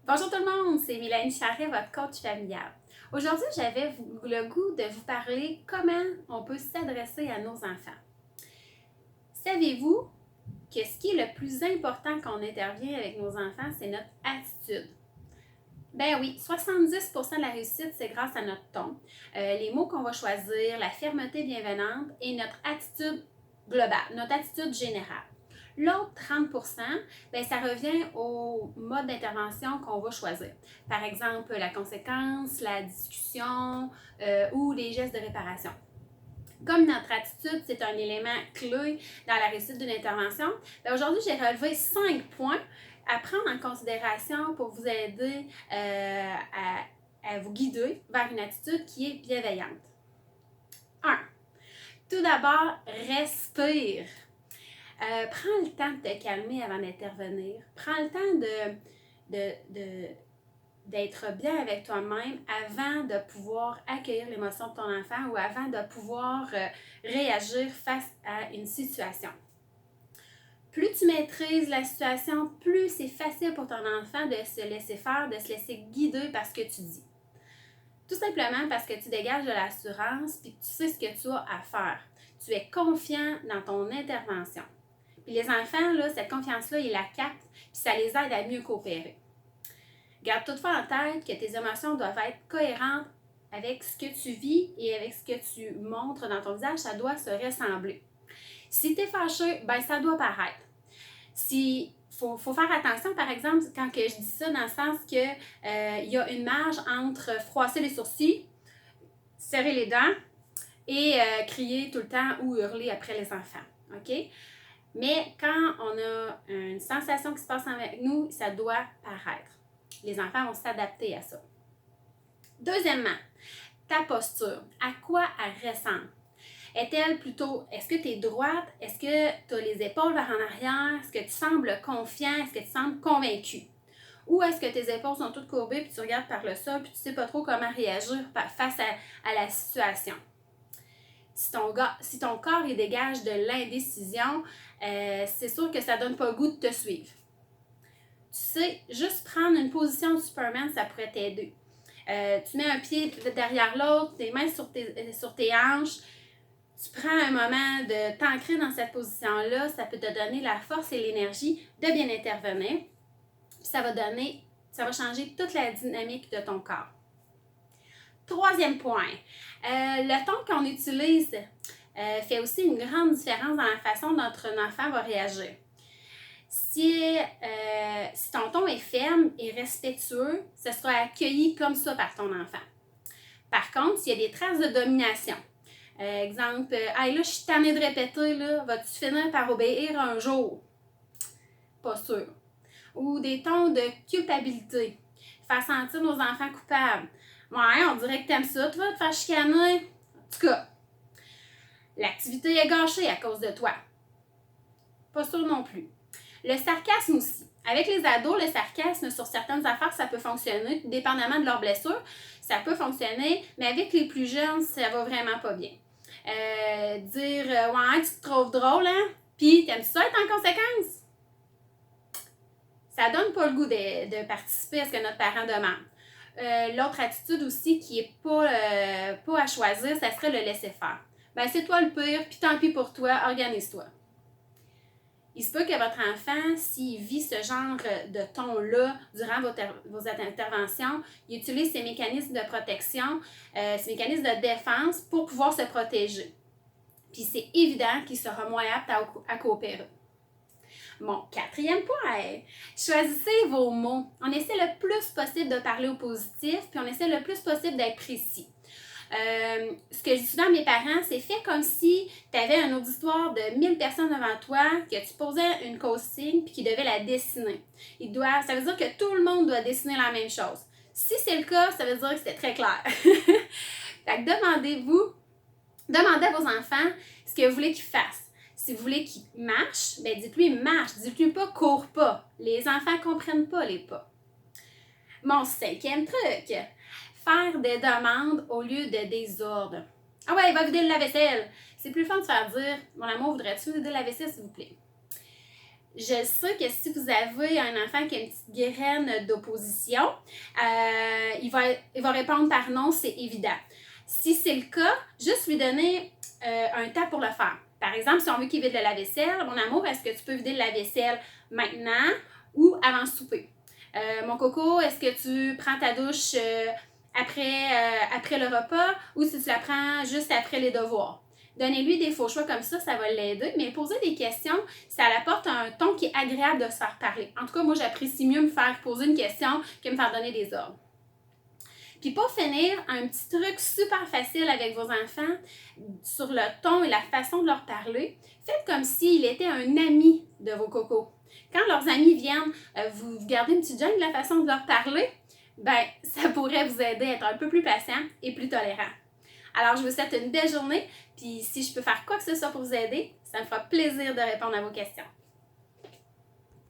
Bonjour tout le monde, c'est Mélanie Charret, votre coach familial. Aujourd'hui, j'avais le goût de vous parler comment on peut s'adresser à nos enfants. Savez-vous que ce qui est le plus important quand on intervient avec nos enfants, c'est notre attitude? Ben oui, 70% de la réussite, c'est grâce à notre ton, les mots qu'on va choisir, la fermeté bienveillante et notre attitude globale, notre attitude générale. L'autre 30%, bien, ça revient au mode d'intervention qu'on va choisir. Par exemple, la conséquence, la discussion ou les gestes de réparation. Comme notre attitude, c'est un élément clé dans la réussite d'une intervention, bien, aujourd'hui, j'ai relevé 5 points à prendre en considération pour vous aider à vous guider vers une attitude qui est bienveillante. 1. Tout d'abord, respire. Prends le temps de te calmer avant d'intervenir. Prends le temps d'être bien avec toi-même avant de pouvoir accueillir l'émotion de ton enfant ou avant de pouvoir réagir face à une situation. Plus tu maîtrises la situation, plus c'est facile pour ton enfant de se laisser faire, de se laisser guider par ce que tu dis. Tout simplement parce que tu dégages de l'assurance et que tu sais ce que tu as à faire. Tu es confiant dans ton intervention. Puis les enfants, là, cette confiance-là, ils la captent, puis ça les aide à mieux coopérer. Garde toutefois en tête que tes émotions doivent être cohérentes avec ce que tu vis et avec ce que tu montres dans ton visage, ça doit se ressembler. Si tu es fâché, ben ça doit paraître. Faut faire attention, par exemple, quand que je dis ça, dans le sens que y a une marge entre froisser les sourcils, serrer les dents et crier tout le temps ou hurler après les enfants. OK? Mais quand on a une sensation qui se passe avec nous, ça doit paraître. Les enfants vont s'adapter à ça. Deuxièmement, ta posture. À quoi elle ressemble? Est-elle plutôt, est-ce que tu es droite? Est-ce que tu as les épaules vers en arrière? Est-ce que tu sembles confiant? Est-ce que tu sembles convaincu? Ou est-ce que tes épaules sont toutes courbées puis tu regardes par le sol puis tu ne sais pas trop comment réagir face à la situation? Si ton corps il dégage de l'indécision, c'est sûr que ça ne donne pas le goût de te suivre. Tu sais, juste prendre une position de Superman, ça pourrait t'aider. Tu mets un pied derrière l'autre, tes mains sur tes hanches. Tu prends un moment de t'ancrer dans cette position-là, ça peut te donner la force et l'énergie de bien intervenir. Puis ça va changer toute la dynamique de ton corps. Troisième point, le ton qu'on utilise fait aussi une grande différence dans la façon dont notre enfant va réagir. Si ton ton est ferme et respectueux, ce sera accueilli comme ça par ton enfant. Par contre, s'il y a des traces de domination, exemple, hey, là, je suis tannée de répéter, là, vas-tu finir par obéir un jour? Pas sûr. Ou des tons de culpabilité, faire sentir nos enfants coupables. Ouais, on dirait que t'aimes ça, tu vas te faire chicaner. En tout cas, l'activité est gâchée à cause de toi. Pas sûr non plus. Le sarcasme aussi. Avec les ados, le sarcasme sur certaines affaires, ça peut fonctionner, dépendamment de leurs blessures. Ça peut fonctionner, mais avec les plus jeunes, ça va vraiment pas bien. Dire ouais, tu te trouves drôle, hein? Puis t'aimes ça être en conséquence? Ça donne pas le goût de participer à ce que notre parent demande. L'autre attitude aussi qui est pas à choisir, ça serait le laisser faire. Ben c'est toi le pire, puis tant pis pour toi, organise-toi. Il se peut que votre enfant, s'il vit ce genre de ton-là durant vos interventions, il utilise ces mécanismes de protection, ces mécanismes de défense pour pouvoir se protéger. Puis c'est évident qu'il sera moins apte à coopérer. Bon, quatrième point, choisissez vos mots. On essaie le plus possible de parler au positif, puis on essaie le plus possible d'être précis. Ce que je dis souvent à mes parents, c'est fait comme si tu avais un auditoire de 1000 personnes devant toi, que tu posais une consigne puis qu'ils devaient la dessiner. Ça veut dire que tout le monde doit dessiner la même chose. Si c'est le cas, ça veut dire que c'était très clair. Fait que demandez à vos enfants ce que vous voulez qu'ils fassent. Si vous voulez qu'ils marchent, ben dites-lui marche, dites-lui pas cours pas. Les enfants comprennent pas les pas. Mon cinquième truc, faire des demandes au lieu de des ordres. Ah ouais, va vider le lave-vaisselle. C'est plus fun de faire dire, mon amour, voudrais-tu vider le lave-vaisselle, s'il vous plaît? Je sais que si vous avez un enfant qui a une petite graine d'opposition, il va répondre par non, c'est évident. Si c'est le cas, juste lui donner un temps pour le faire. Par exemple, si on veut qu'il vide le lave-vaisselle, mon amour, est-ce que tu peux vider le lave-vaisselle maintenant ou avant le souper? Mon coco, est-ce que tu prends ta douche après le repas ou si tu la prends juste après les devoirs? Donnez-lui des faux choix comme ça va l'aider, mais poser des questions, ça apporte un ton qui est agréable de se faire parler. En tout cas, moi, j'apprécie mieux me faire poser une question que me faire donner des ordres. Puis pour finir, un petit truc super facile avec vos enfants sur le ton et la façon de leur parler, faites comme s'il était un ami de vos cocos. Quand leurs amis viennent, vous gardez une petite gêne de la façon de leur parler, ben ça pourrait vous aider à être un peu plus patient et plus tolérant. Alors, je vous souhaite une belle journée, puis si je peux faire quoi que ce soit pour vous aider, ça me fera plaisir de répondre à vos questions.